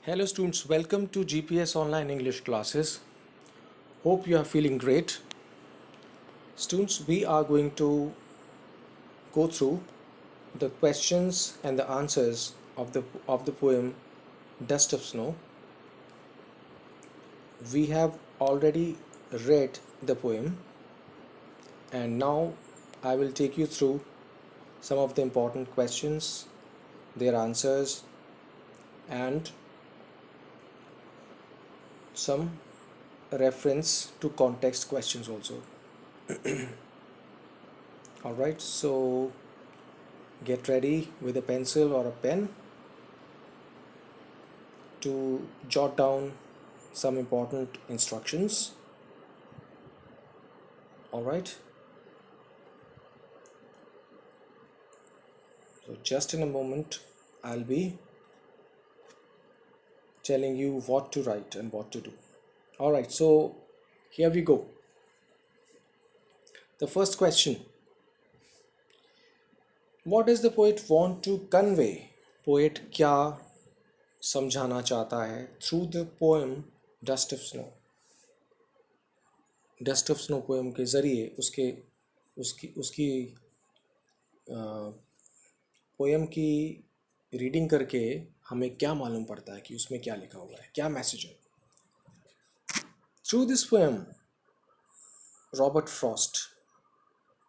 Hello students, welcome to GPS Online English classes. Hope you are feeling great. Students, we are going to go through the questions and the answers of the poem Dust of Snow. We have already read the poem and now I will take you through some of the important questions, their answers and some reference to context questions also. Alright, so get ready with a pencil or a pen to jot down some important instructions. Alright, so just in a moment I'll be telling you what to write and what to do. Alright, so here we go. The first question: what does the poet want to convey? Poet क्या समझाना चाहता है through the poem dust of snow? Dust of snow poem के ज़रिए उसके उसकी उसकी poem की रीडिंग करके हमें क्या मालूम पड़ता है कि उसमें क्या लिखा हुआ है, क्या मैसेज है? Through this poem Robert Frost,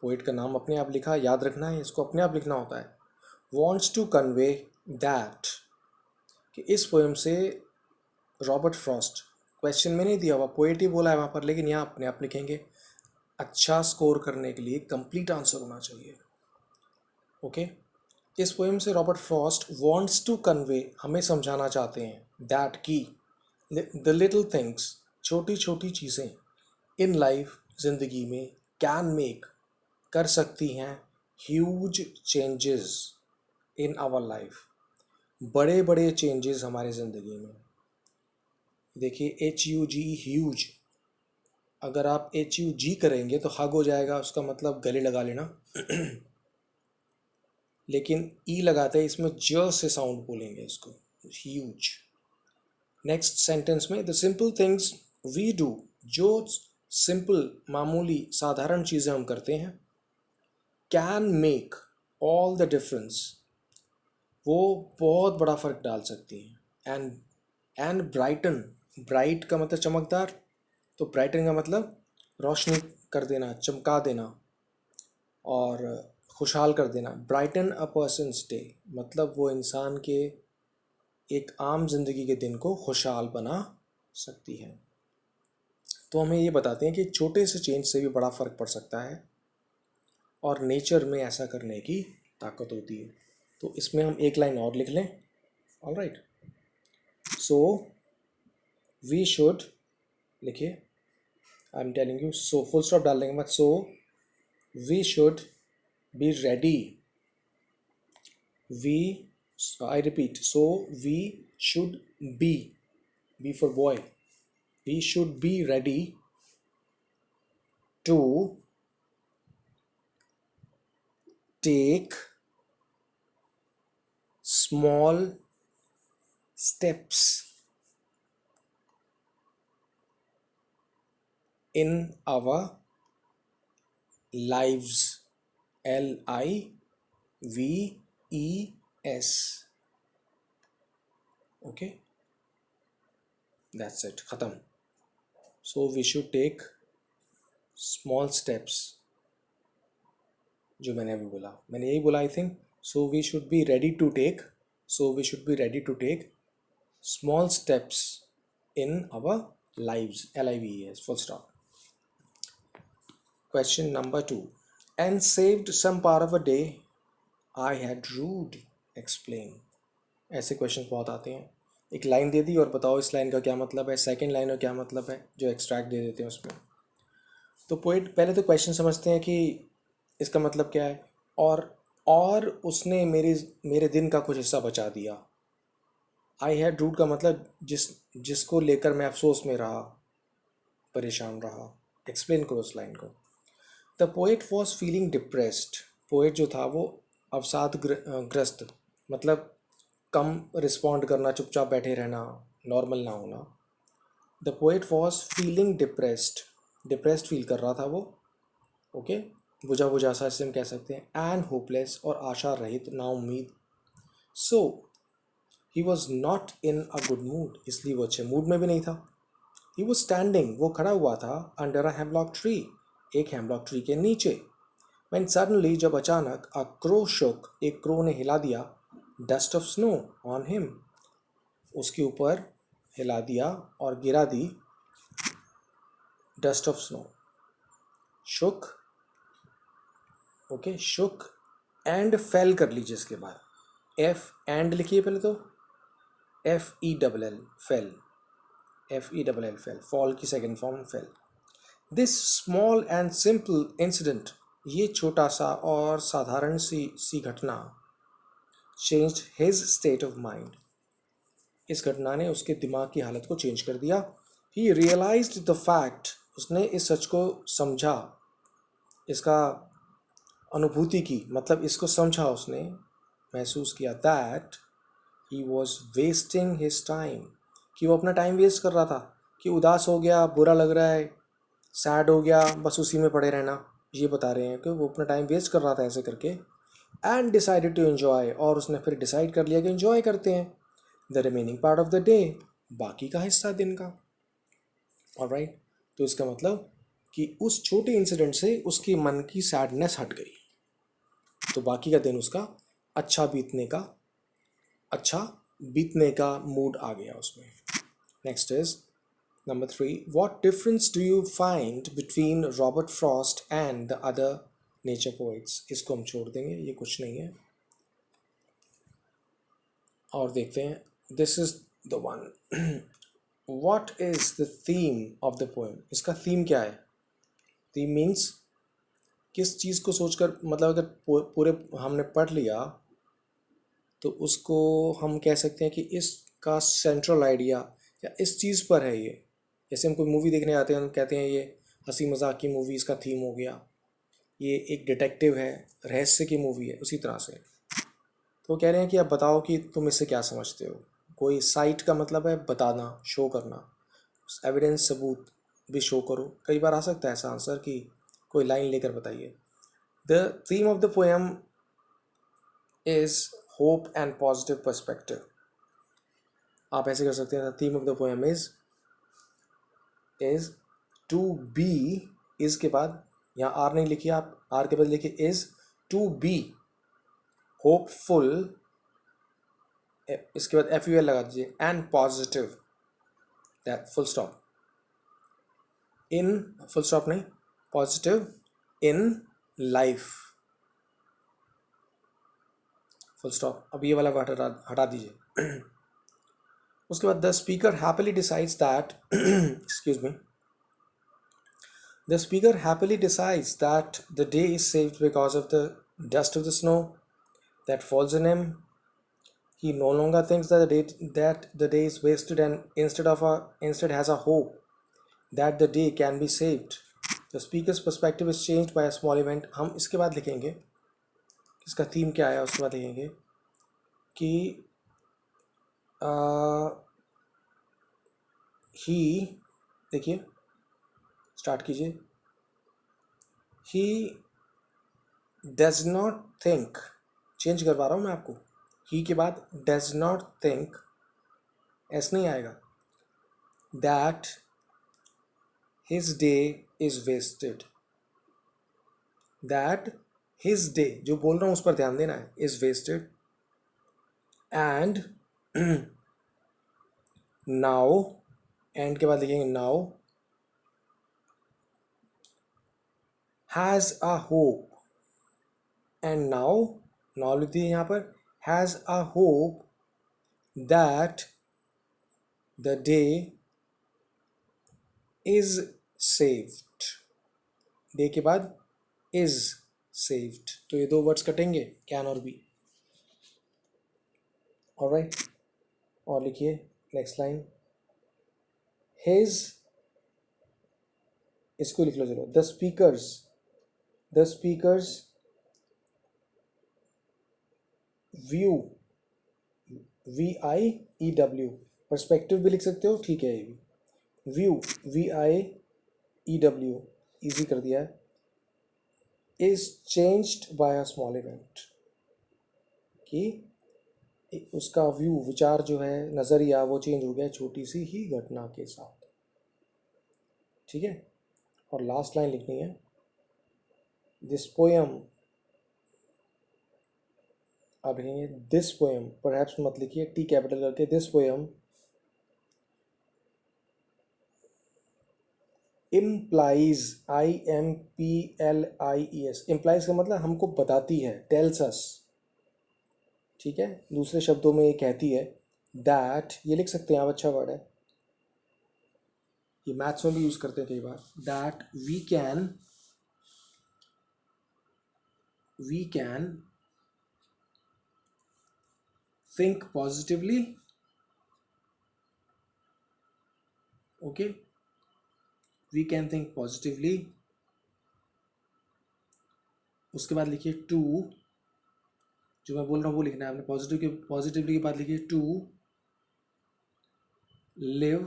poet का नाम अपने आप लिखा, याद रखना है, इसको अपने आप लिखना होता है. वॉन्ट्स टू कन्वे दैट, कि इस पोएम से रॉबर्ट फ्रॉस्ट, क्वेश्चन में नहीं दिया हुआ, पोएट ही बोला है वहाँ पर, लेकिन यहाँ अपने आप लिखेंगे. अच्छा स्कोर करने के लिए कंप्लीट आंसर होना चाहिए. ओके, इस पोएम से Robert Frost wants to convey, हमें समझाना चाहते हैं, दैट की द लिटिल थिंग्स, छोटी छोटी चीज़ें इन लाइफ, ज़िंदगी में, कैन मेक, कर सकती हैं, huge changes in our life, बड़े बड़े चेंजेस हमारे ज़िंदगी में. देखिए HUG, ह्यूज, अगर आप HUG करेंगे तो हग हो जाएगा, उसका मतलब गले लगा लेना. लेकिन ई लगाते हैं, इसमें ज से साउंड बोलेंगे इसको, ह्यूज. नेक्स्ट सेंटेंस में, the simple things we do, जो सिंपल, मामूली, साधारण चीज़ें हम करते हैं, can make all the difference, वो बहुत बड़ा फ़र्क डाल सकती हैं. एंड ब्राइटन, ब्राइट का मतलब चमकदार, तो ब्राइटन का मतलब रोशनी कर देना, चमका देना और खुशहाल कर देना. ब्राइटन अ पर्सनस डे, मतलब वो इंसान के एक आम जिंदगी के दिन को खुशहाल बना सकती है. तो हमें ये बताते हैं कि छोटे से चेंज से भी बड़ा फ़र्क पड़ सकता है और नेचर में ऐसा करने की ताकत होती है. तो इसमें हम एक लाइन और लिख लें. ऑलराइट, सो वी शुड, लिखिए, I am telling you, so full stop डाल देंगे मत. So we should be ready, we, I repeat, so we should be for boy, we should be ready to take small steps in our lives, LIVES. Okay, that's it, khatam. So we should take small steps, जो मैंने अभी बोला, मैंने यही बोला I think. So we should be ready to take, so we should be ready to take small steps in our lives, LIVES, full stop. Question number 2. And saved some part of a day I had rude, explain. ऐसे question बहुत आते हैं. एक line दे दी और बताओ इस line का क्या मतलब है, सेकंड लाइन का क्या मतलब है, जो एक्सट्रैक्ट दे देते हैं उसमें. तो पोइट पहले तो क्वेश्चन समझते हैं कि इसका मतलब क्या है, और उसने मेरे दिन का कुछ हिस्सा बचा दिया. आई हैड रूड का मतलब जिसको लेकर मैं अफसोस में रहा, परेशान रहा. एक्सप्लेन करो उस लाइन को. The poet was feeling depressed, poet जो था वो अवसाद ग्रस्त, मतलब कम रिस्पॉन्ड करना, चुपचाप बैठे रहना, नॉर्मल ना होना। The poet was feeling depressed, depressed feel कर रहा था वो, ओके, बुझा बुझा सा इसे हम कह सकते हैं, एंड होपलेस और आशा रहित, नाउम्मीद। So he was not in a good mood, इसलिए वो अच्छे मूड में भी नहीं था। ही वॉज स्टैंडिंग, वो खड़ा हुआ था, अंडर अ हेमलॉक ट्री, एक हेमलॉक ट्री के नीचे। When suddenly, जब अचानक, a crow shook, एक क्रो ने हिला दिया, dust of snow on him, उसके ऊपर हिला दिया और गिरा दी dust of snow। shook, okay, shook and fell कर लीजिए इसके बाद, f and लिखिए पहले तो, f e double l, fell, f e double l, fell, fall की second form fell। This small and simple incident, ये छोटा सा और साधारण सी घटना, changed his state of mind, इस घटना ने उसके दिमाग की हालत को चेंज कर दिया। ही रियलाइज्ड द फैक्ट, उसने इस सच को समझा, इसका अनुभूति की, मतलब इसको समझा उसने, महसूस किया, that he was wasting his time, कि वो अपना टाइम वेस्ट कर रहा था, कि उदास हो गया, बुरा लग रहा है, सैड हो गया, बस उसी में पड़े रहना, ये बता रहे हैं कि वो अपना टाइम वेस्ट कर रहा था ऐसे करके। एंड डिसाइडेड टू एन्जॉय, और उसने फिर डिसाइड कर लिया कि एंजॉय करते हैं the remaining part of the day, बाकी का हिस्सा दिन का। ऑलराइट, तो इसका मतलब कि उस छोटे इंसिडेंट से उसके मन की सैडनेस हट गई, तो बाकी का दिन उसका अच्छा बीतने का, अच्छा बीतने का मूड आ गया उसमें। Next is number 3, what difference do you find between Robert Frost and the other nature poets, इसको हम छोड़ देंगे, ये कुछ नहीं है, और देखते हैं, this is the one. What is the theme of the poem, इसका थीम क्या है? थीम मीन्स किस चीज़ को सोचकर, मतलब अगर पूरे हमने पढ़ लिया तो उसको हम कह सकते हैं कि इसका सेंट्रल आइडिया या इस चीज़ पर है ये। जैसे हम कोई मूवी देखने आते हैं, हम कहते हैं ये हंसी मजाक की मूवी, इसका थीम हो गया, ये एक डिटेक्टिव है, रहस्य की मूवी है, उसी तरह से। तो कह रहे हैं कि आप बताओ कि तुम इससे क्या समझते हो। कोई साइट का मतलब है बताना, शो करना, एविडेंस, सबूत भी शो करो। कई बार आ सकता है ऐसा आंसर कि कोई लाइन लेकर बताइए। The theme of the poem is hope and positive perspective. आप ऐसे कर सकते हैं, theme of the poem is to be, is के बाद यहाँ आर नहीं लिखिए, आप आर के बाद लिखिए इज टू बी होपफुल, इसके बाद एफ यू एल लगा दीजिए, and positive, that full stop, in, full stop नहीं, positive in life, full stop. अब ये वाला वर्ड हटा दीजिए। उसके बाद the speaker happily decides that excuse me, the speaker happily decides that the day is saved because of the dust of the snow that falls on him. He no longer thinks that the day is wasted, and instead has a hope that the day can be saved. The speaker's perspective is changed by a small event. हम इसके बाद लिखेंगे इसका theme क्या है, उसके बाद लिखेंगे कि ही, देखिए स्टार्ट कीजिए, he does not think, change करवा रहा हूँ मैं आपको, ही के बाद डज नॉट थिंक, एस नहीं आएगा, that his day is wasted, that his day, जो बोल रहा हूँ उस पर ध्यान देना है, is wasted, and now, and के बाद लिखेंगे now, has a hope, and now लिख दिए यहाँ पर, has a hope that the day is saved, day के बाद इज सेव्ड, तो ये दो वर्ड्स कटेंगे, कैन और बी। ऑलराइट, और लिखिए नेक्स्ट लाइन, हिज, इसको लिख लो चलो, the speakers view, VIEW, perspective भी लिख सकते हो, ठीक है ये भी। व्यू VIEW, ईजी कर दिया है। Is changed by a small event, कि उसका व्यू, विचार जो है, नज़रिया, वो चेंज हो गया छोटी सी ही घटना के साथ। ठीक है, और लास्ट लाइन लिखनी है, दिस पोएम, अब लिखेंगे दिस पोएम, परहैप्स मत लिखिए, टी कैपिटल करके, this poem implies, IMPLIES, implies का मतलब हमको बताती है, टेल्स अस, ठीक है। दूसरे शब्दों में ये कहती है दैट, ये लिख सकते हैं आप, अच्छा वर्ड है, ये मैथ्स में भी यूज करते हैं कई बार, that we can think positively, okay, we can think positively। उसके बाद लिखिए टू, जो मैं बोल रहा हूँ वो लिखना है आपने, पॉजिटिवली के बाद लिखिए टू लिव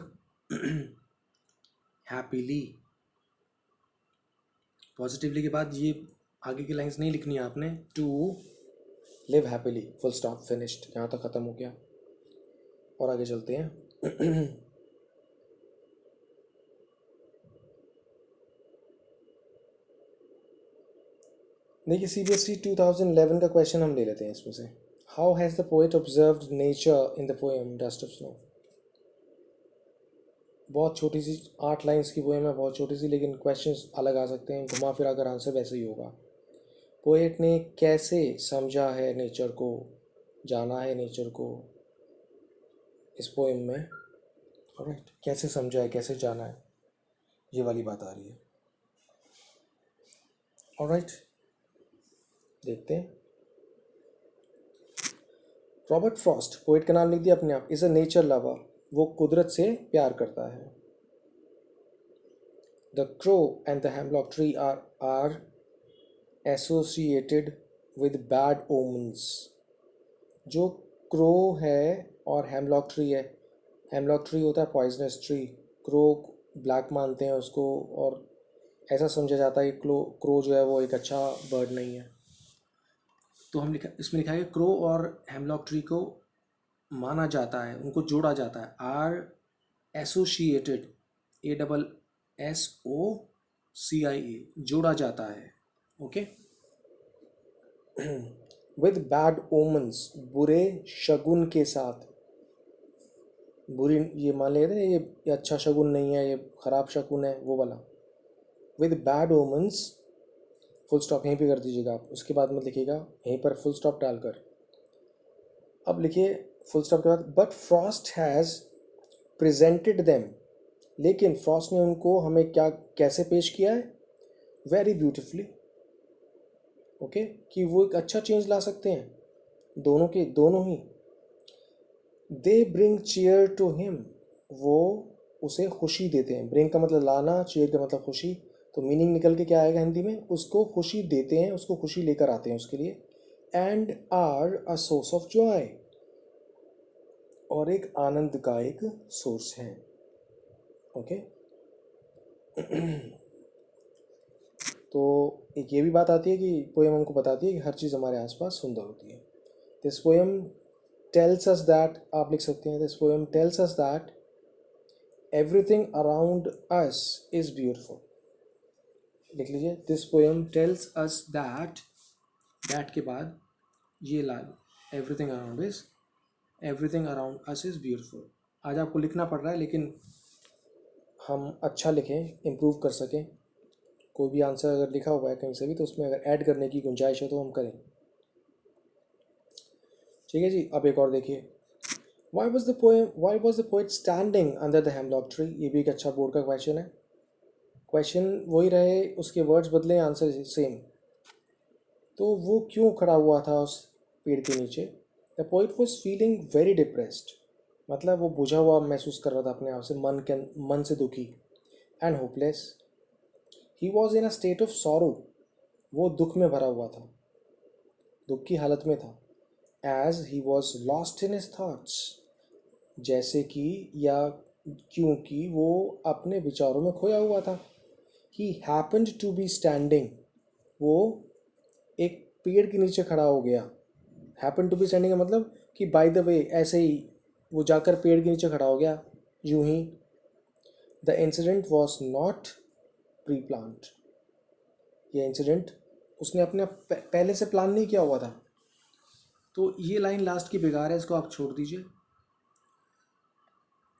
हैप्पीली। पॉजिटिवली के बाद ये आगे की लाइंस नहीं लिखनी है आपने, to live happily, full stop, finished, यहाँ तक ख़त्म हो गया। और आगे चलते हैं। देखिए CBSE 2011 का क्वेश्चन हम ले लेते हैं इसमें से। How has the poet observed nature in the poem dust of snow. बहुत छोटी सी 8 लाइंस की पोएम है, बहुत छोटी सी, लेकिन क्वेश्चंस अलग आ सकते हैं, घुमा फिरा कर आंसर वैसे ही होगा। पोएट ने कैसे समझा है नेचर को, जाना है नेचर को इस पोएम में, राइट, कैसे समझा है, कैसे जाना है, ये वाली बात आ रही है। ऑलराइट, देखते हैं। रॉबर्ट फ्रॉस्ट, पोएट का नाम लिख दिया अपने आप, इज़ अ नेचर लवर, वो कुदरत से प्यार करता है। The crow and the hemlock tree are associated with bad omens. जो क्रो है और हेमलॉक ट्री है, हेमलॉक ट्री होता है पॉइजनस ट्री, क्रो ब्लैक मानते हैं उसको, और ऐसा समझा जाता है कि क्रो जो है वो एक अच्छा बर्ड नहीं है। तो हम इसमें लिखा है क्रो और हेमलॉक ट्री को माना जाता है, उनको जोड़ा जाता है, आर एसोसिएटेड, ASSOCIA, जोड़ा जाता है, ओके, विद बैड ओमन्स, बुरे शगुन के साथ। बुरी, ये मान लेते हैं ये अच्छा शगुन नहीं है, ये खराब शगुन है, वो वाला। With bad omens, full stop यहीं पे कर दीजिएगा आप, उसके बाद में लिखिएगा यहीं पर फुल स्टॉप डालकर। अब लिखिए फुल स्टॉप के बाद, but Frost has presented them, लेकिन फ्रॉस्ट ने उनको हमें क्या, कैसे पेश किया है, वेरी ब्यूटिफुली, ओके, कि वो एक अच्छा चेंज ला सकते हैं, दोनों के दोनों ही। They bring chair to him, वो उसे खुशी देते हैं, ब्रिंग का मतलब लाना, चेयर का मतलब खुशी, तो मीनिंग निकल के क्या आएगा हिंदी में, उसको खुशी देते हैं, उसको खुशी लेकर आते हैं उसके लिए। And are a source of joy, और एक आनंद का एक सोर्स है, ओके। तो एक ये भी बात आती है कि पोएम हमको बताती है कि हर चीज़ हमारे आसपास सुंदर होती है। This poem tells us that, आप लिख सकते हैं, this poem tells us that everything around us is beautiful. लिख लीजिए, this poem tells us that के बाद ये लाल, everything around us is beautiful. आज आपको लिखना पड़ रहा है, लेकिन हम अच्छा लिखें, इम्प्रूव कर सकें। कोई भी आंसर अगर लिखा हुआ है कहीं से भी, तो उसमें अगर ऐड करने की गुंजाइश है तो हम करें, ठीक है जी। अब एक और देखिए, why was the poet standing under the hemlock tree, ये भी एक अच्छा बोर्ड का क्वेश्चन है। क्वेश्चन वही रहे, उसके वर्ड्स बदले, आंसर सेम। तो वो क्यों खड़ा हुआ था उस पेड़ के नीचे। The poet was feeling very depressed, मतलब वो बुझा हुआ महसूस कर रहा था अपने आप से, मन से दुखी, and hopeless. He was in a state of sorrow, वो दुख में भरा हुआ था, दुख की हालत में था। As he was lost in his thoughts, जैसे कि या क्योंकि वो अपने विचारों में खोया हुआ था. ही हैपेंड टू बी स्टैंडिंग, वो एक पेड़ के नीचे खड़ा हो गया. हैपन टू बी स्टैंडिंग का मतलब कि बाय द वे ऐसे ही वो जाकर पेड़ के नीचे खड़ा हो गया यूं ही. The incident was not pre planned, ये इंसिडेंट उसने अपने पहले से प्लान नहीं किया हुआ था. तो ये लाइन लास्ट की बेकार है, इसको आप छोड़ दीजिए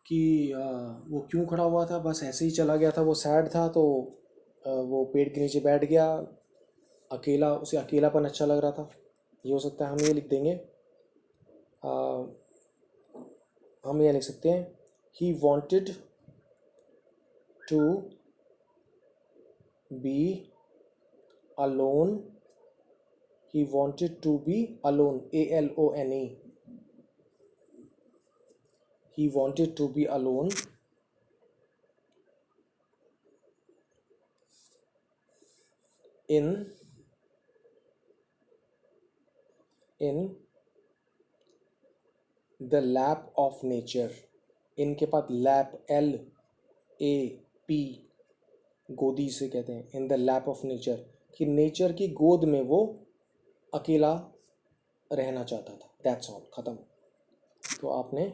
कि वो क्यों खड़ा हुआ था, बस ऐसे ही चला गया था. वो सैड था तो वो पेड़ के नीचे बैठ गया अकेला, उसे अकेलापन अच्छा लग रहा था. ये हो सकता है. हम ये लिख देंगे, हम ये लिख सकते हैं he wanted to be alone, he wanted to be alone, alone, he wanted to be alone in the lap of nature. इनके पास लैप, LAP, गोदी से कहते हैं. In the lap of nature, कि नेचर की गोद में वो अकेला रहना चाहता था. दैट्स ऑल, ख़त्म. तो आपने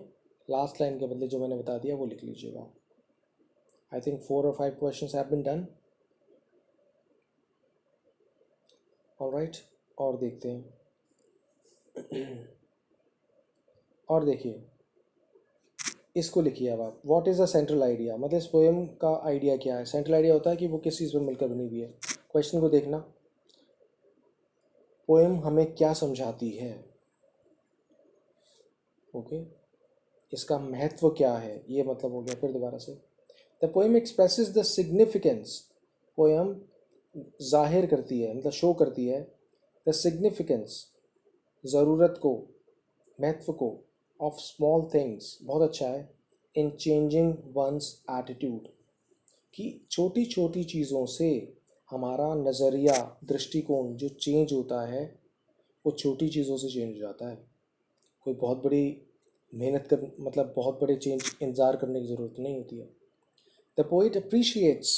लास्ट लाइन के बदले जो मैंने बता दिया वो लिख लीजिएगा. I think 4 or 5 questions have been done. Alright, और देखते हैं. और देखिए, इसको लिखिए अब आप. What is a central idea, मतलब इस पोएम का आइडिया क्या है. सेंट्रल आइडिया होता है कि वो किस चीज़ पर मिलकर बनी हुई है. क्वेश्चन को देखना, पोएम हमें क्या समझाती है. ओके, इसका महत्व क्या है, ये मतलब हो गया. फिर दोबारा से, the poem expresses the significance, poem जाहिर करती है, मतलब शो करती है, द सिग्निफिकेंस, ज़रूरत को, महत्व को, ऑफ स्मॉल थिंग्स, बहुत अच्छा है, इन चेंजिंग वंस एटीट्यूड, कि छोटी छोटी चीज़ों से हमारा नज़रिया, दृष्टिकोण जो चेंज होता है वो छोटी चीज़ों से चेंज हो जाता है. कोई बहुत बड़ी मेहनत कर, मतलब बहुत बड़े चेंज इंतज़ार करने की ज़रूरत नहीं होती है. The poet appreciates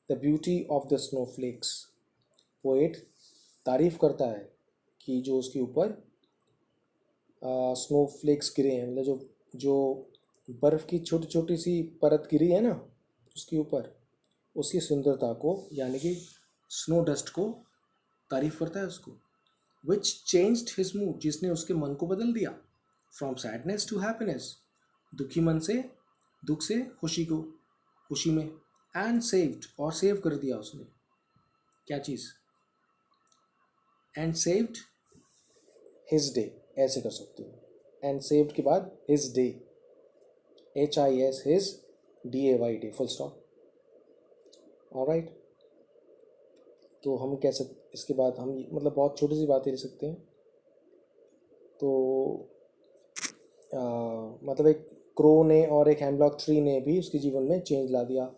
the beauty of the snowflakes, poet तारीफ़ करता है कि जो उसके ऊपर स्नोफ्लेक्स गिरे हैं, मतलब जो जो बर्फ़ की छोटी छोटी सी परत गिरी है ना उसके ऊपर, उसकी सुंदरता को, यानी कि स्नो डस्ट को तारीफ़ करता है उसको. विच चेंज्ड हिज मूड, जिसने उसके मन को बदल दिया. फ्रॉम सैडनेस टू हैप्पीनेस, दुखी मन से, दुख से खुशी को, खुशी में. एंड सेव्ड, और सेव कर दिया उसने. क्या चीज़, एंड सेव्ड हिज डे, ऐसे कर सकते हो. एंड सेव्ड के बाद his day, HIS, his DAY, day, full stop. Alright, तो हम कह सकते, इसके बाद हम मतलब बहुत छोटी सी बातें ले सकते हैं. तो मतलब एक क्रो ने और एक हेमलॉक ट्री ने भी उसके जीवन में चेंज ला दिया.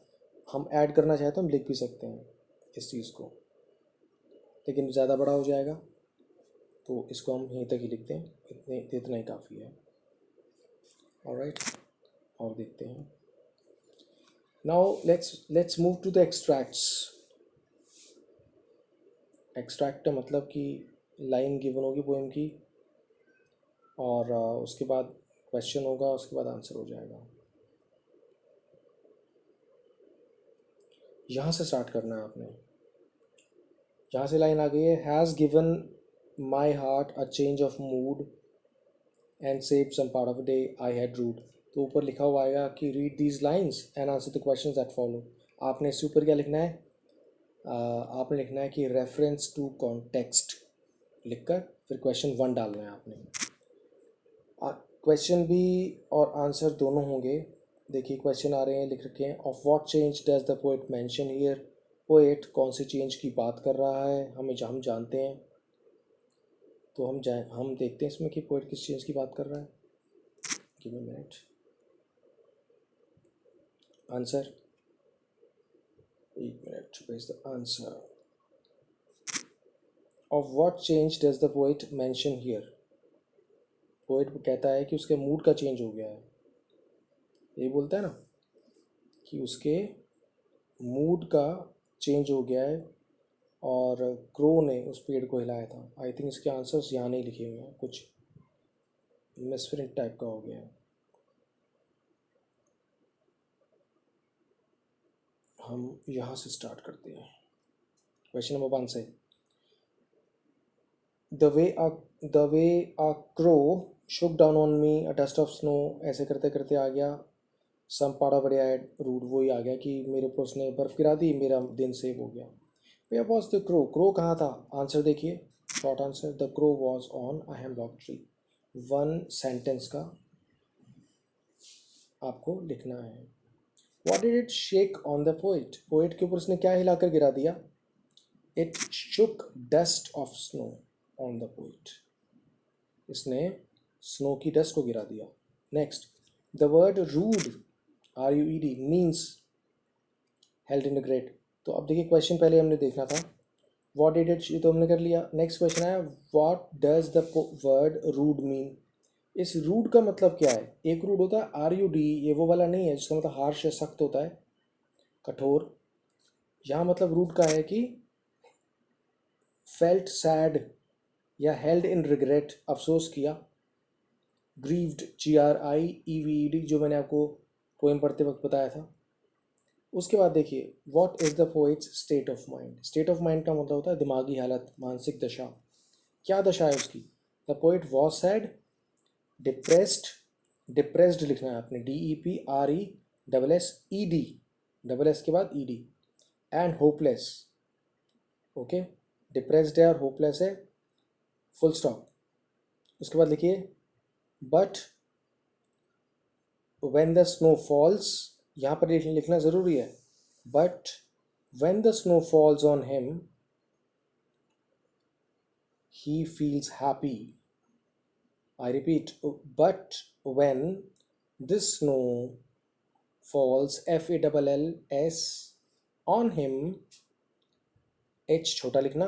हम ऐड करना चाहे तो हम लिख भी सकते हैं इस चीज़ को, लेकिन ज़्यादा बड़ा हो जाएगा, तो इसको हम यहीं तक ही लिखते हैं. इतना ही काफ़ी है. ऑलराइट, और देखते हैं. Now let's move to the extracts. Extract मतलब कि लाइन गिवन होगी पोएम की, और उसके बाद क्वेश्चन होगा, उसके बाद आंसर हो जाएगा. यहाँ से स्टार्ट करना है आपने. यहाँ से लाइन आ गई है, has given my heart a change of mood and save some part of day I had rued. तो ऊपर लिखा हुआ आएगा कि read these lines and answer the questions that follow. आपने इससे ऊपर क्या लिखना है, आपने लिखना है कि रेफरेंस टू कॉन्टेक्स्ट लिखकर फिर क्वेश्चन 1 डालना है आपने. क्वेश्चन भी और आंसर दोनों होंगे. देखिए क्वेश्चन आ रहे हैं, लिख रखे हैं, of what change does the poet mention here. Poet कौन से चेंज की बात कर रहा है, हम जानते हैं. तो हम देखते हैं इसमें कि पोएट किस चेंज की बात कर रहा है. Give me minute. Answer, 1 minute, where is the answer. Of what change does the poet mention here. Poet कहता है कि उसके मूड का चेंज हो गया है, ये बोलता है ना कि उसके मूड का चेंज हो गया है और क्रो ने उस पेड़ को हिलाया था। आई थिंक इसके आंसर्स यहाँ नहीं लिखे हुए हैं, कुछ मिसप्रिंट टाइप का हो गया है। हम यहाँ से स्टार्ट करते हैं। क्वेश्चन नंबर 1 से, the way a crow shook down on me a dust of snow, ऐसे करते करते आ गया सम पार्ट ऑफ रूट, वही आ गया कि मेरे ऊपर उसने बर्फ़ गिरा दी, मेरा दिन सेव हो गया। Where was the crow, crow कहाँ था? आंसर देखिए, short answer, the crow was on a hemlock tree. 1 sentence का आपको लिखना है। What did it shake on the poet, poet के ऊपर उसने क्या हिलाकर गिरा दिया? It shook dust of snow on the poet, इसने स्नो की डस्ट को गिरा दिया। Next, the word rued, RUED, means held in great. तो अब देखिए क्वेश्चन पहले हमने देखना था, व्हाट डिड इट, ये तो हमने कर लिया। नेक्स्ट क्वेश्चन है, what does the word rued mean, इस रूड का मतलब क्या है? एक रूड होता है RUD, ये वो वाला नहीं है जिसका मतलब हार्श है, सख्त होता है, कठोर। यहाँ मतलब रूड का है कि फेल्ट सैड या हेल्ड इन रिग्रेट, अफसोस किया। ग्रीव्ड, GRIEVED, जो मैंने आपको पोएम पढ़ते वक्त बताया था। उसके बाद देखिए, what is the poets state of mind, state of mind का मतलब होता है दिमागी हालत, मानसिक दशा। क्या दशा है उसकी? The poet was sad, depressed, depressed लिखना है आपने, DEPRESSED, डबल एस के बाद ED, and hopeless. Okay, depressed है और होपलेस है, फुल स्टॉप। उसके बाद लिखिए, but when the snow falls, यहाँ पर लिखना ज़रूरी है, but when the snow falls on him he feels happy. I repeat, but when this snow falls, FALLS, on him, H छोटा लिखना,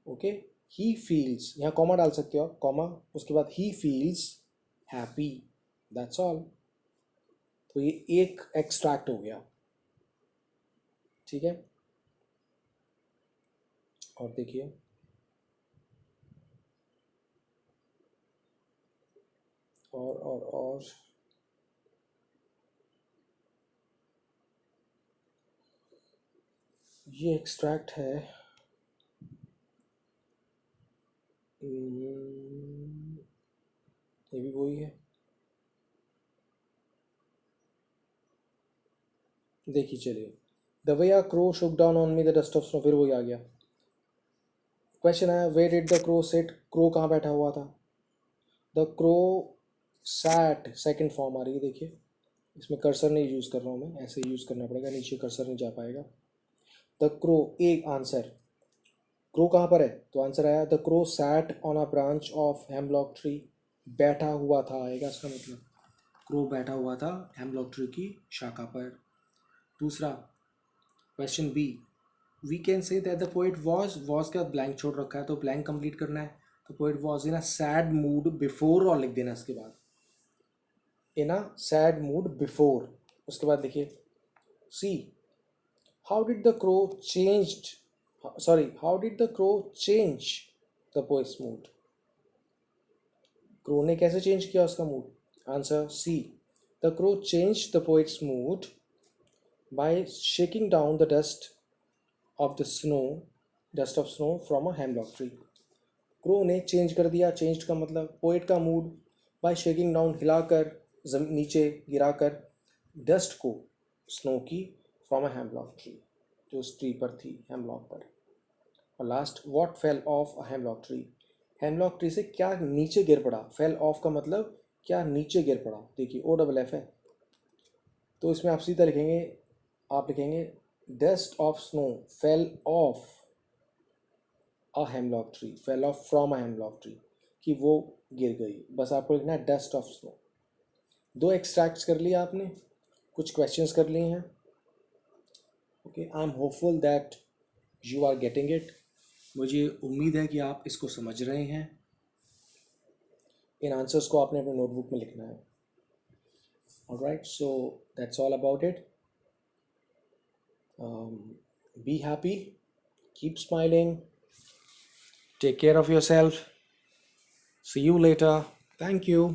ओके, he feels, यहाँ कॉमा डाल सकते हो आप, कॉमा, उसके बाद he feels happy, that's all। तो ये एक एक्सट्रैक्ट हो गया, ठीक है। और देखिए, और ये एक्सट्रैक्ट है, ये भी वही है। देखिए चलिए, the way a crow shook down on me the dust of snow, फिर वही आ गया। क्वेश्चन है, way did the crow sit, crow कहाँ बैठा हुआ था? The crow sat, second form आ रही है, देखिए इसमें कर्सर नहीं यूज़ कर रहा हूँ मैं, ऐसे यूज़ करना पड़ेगा, नीचे कर्सर नहीं जा पाएगा। द क्रो, एक आंसर, क्रो कहाँ पर है? तो आंसर आया, the crow sat on a branch of hemlock tree, बैठा हुआ था आएगा इसका मतलब, क्रो बैठा हुआ था हेमलॉक ट्री की शाखा पर। दूसरा question B, we can say that the poet was का ब्लैंक छोड़ रखा है, तो ब्लैंक कंप्लीट करना है। तो poet was in a sad mood before, और लिख देना इसके बाद, in a sad mood before. उसके बाद लिखिए, C, how did the crow changed, sorry, how did the crow change the poet's mood, crow ने कैसे चेंज किया उसका मूड? Answer C, the crow change the poet's mood by shaking down the dust of the snow, dust of snow from a hemlock tree. Crow ने change कर दिया, change का मतलब पोइट का मूड, बाय शेकिंग डाउन, हिलाकर, नीचे गिराकर, dust को, स्नो की, फ्रॉम अ हेमलॉक ट्री, जो उस ट्री पर थी, हेमलॉक पर। और last, what fell of a hemlock tree, hemlock tree से क्या नीचे गिर पड़ा? फेल ऑफ का मतलब क्या नीचे गिर पड़ा, देखिए OFF है, तो इसमें आप सीधा लिखेंगे, आप लिखेंगे dust of snow fell of a hemlock tree, fell off from a hemlock tree, कि वो गिर गई, बस आपको लिखना है डस्ट ऑफ स्नो। 2 एक्सट्रैक्ट्स कर लिया आपने, कुछ क्वेश्चंस कर लिए हैं। Okay, I am hopeful that you are getting it, मुझे उम्मीद है कि आप इसको समझ रहे हैं। इन आंसर्स को आपने अपने नोटबुक में लिखना है. Alright, so that's all about it. Be happy, keep smiling, take care of yourself. See you later. Thank you.